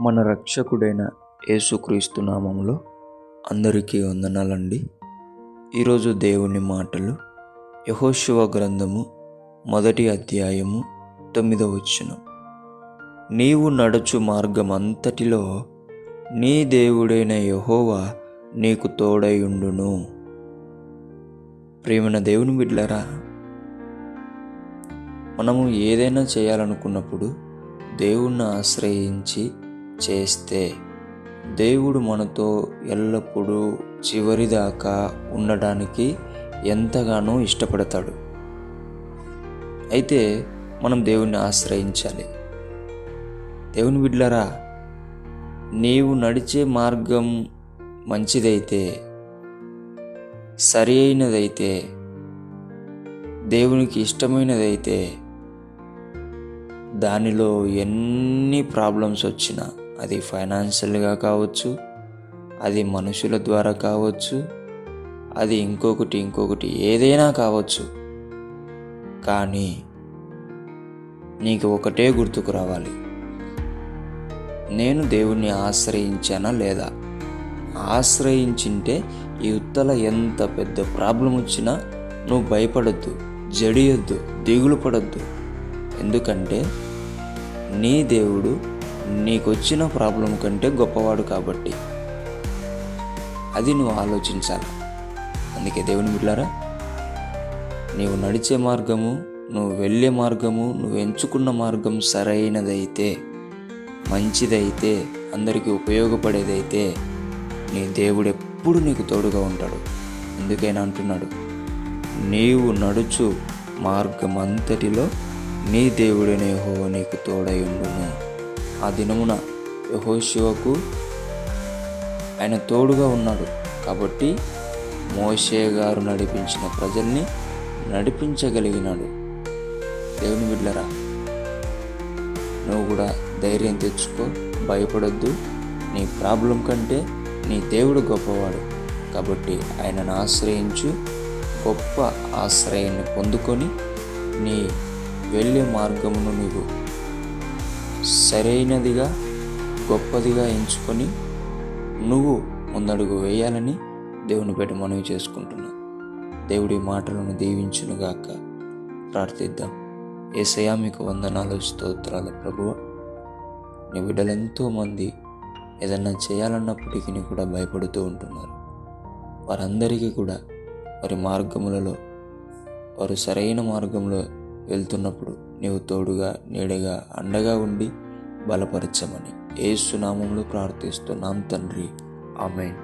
మన రక్షకుడైన యేసుక్రీస్తు నామములో అందరికీ వందనాలండి. ఈరోజు దేవుని మాటలు యెహోషువ గ్రంథము 1వ అధ్యాయము 9వ వచనం. నీవు నడుచు మార్గమంతటిలో నీ దేవుడైన యెహోవా నీకు తోడైయుండును. ప్రియమైన దేవుని బిడ్డలారా, మనము ఏదైనా చేయాలనుకున్నప్పుడు దేవుణ్ణి ఆశ్రయించి చేస్తే దేవుడు మనతో ఎల్లప్పుడూ చివరిదాకా ఉండడానికి ఎంతగానో ఇష్టపడతాడు. అయితే మనం దేవుణ్ణి ఆశ్రయించాలి. దేవుని బిడ్డలారా, నీవు నడిచే మార్గం మంచిదైతే, సరి అయినదైతే, దేవునికి ఇష్టమైనదైతే, దానిలో ఎన్ని ప్రాబ్లమ్స్ వచ్చినా, అది ఫైనాన్షియల్గా కావచ్చు, అది మనుషుల ద్వారా కావచ్చు, అది ఇంకొకటి ఏదైనా కావచ్చు, కానీ నీకు ఒకటే గుర్తుకు రావాలి, నేను దేవుణ్ణి ఆశ్రయించానా లేదా? ఆశ్రయించింటే ఈ ఉత్తల ఎంత పెద్ద ప్రాబ్లం వచ్చినా నువ్వు భయపడొద్దు, జడియొద్దు, దిగులు పడొద్దు. ఎందుకంటే నీ దేవుడు నీకొచ్చిన ప్రాబ్లం కంటే గొప్పవాడు కాబట్టి. అది నువ్వు ఆలోచించాలి. అందుకే దేవుని బిడ్డలారా, నీవు నడిచే మార్గము, నువ్వు వెళ్ళే మార్గము, నువ్వు ఎంచుకున్న మార్గం సరైనదైతే, మంచిదైతే, అందరికీ ఉపయోగపడేదైతే, నీ దేవుడు ఎప్పుడు నీకు తోడుగా ఉంటాడు. ఎందుకైనా అంటున్నాడు, నీవు నడుచు మార్గమంతటిలో నీ దేవుడైన యెహోవా నీకు తోడై ఉండును. ఆ దినమున యెహోషువకు ఆయన తోడుగా ఉన్నాడు కాబట్టి మోషే గారు నడిపించిన ప్రజల్ని నడిపించగలిగినాడు. దేవుని బిడ్డలారా, నువ్వు కూడా ధైర్యం తెచ్చుకో, భయపడొద్దు. నీ ప్రాబ్లం కంటే నీ దేవుడు గొప్పవాడు కాబట్టి ఆయనను ఆశ్రయించు. గొప్ప ఆశ్రయాన్ని పొందుకొని నీ వెళ్ళే మార్గమును నీవు సరైనదిగా, గొప్పదిగా ఎంచుకొని నువ్వు ముందడుగు వేయాలని దేవుని పేట మనవి చేసుకుంటున్నా. దేవుడి మాటలను దీవించునుగాక. ప్రార్థిద్దాం. యేసయ్యా, మీకు వందనాలు, స్తోత్రాలు ప్రభువా. నీ బిడ్డలు ఎంతోమంది ఏదన్నా చేయాలన్నప్పటికీ కూడా భయపడుతూ ఉంటున్నారు. వారందరికీ కూడా వారి మార్గములలో, వారు సరైన మార్గంలో వెళ్తున్నప్పుడు నీవు తోడుగా, నీడగా, అండగా ఉండి బలపరచమని యేసు నామములో ప్రార్థిస్తున్నాం తండ్రి. ఆమేన్.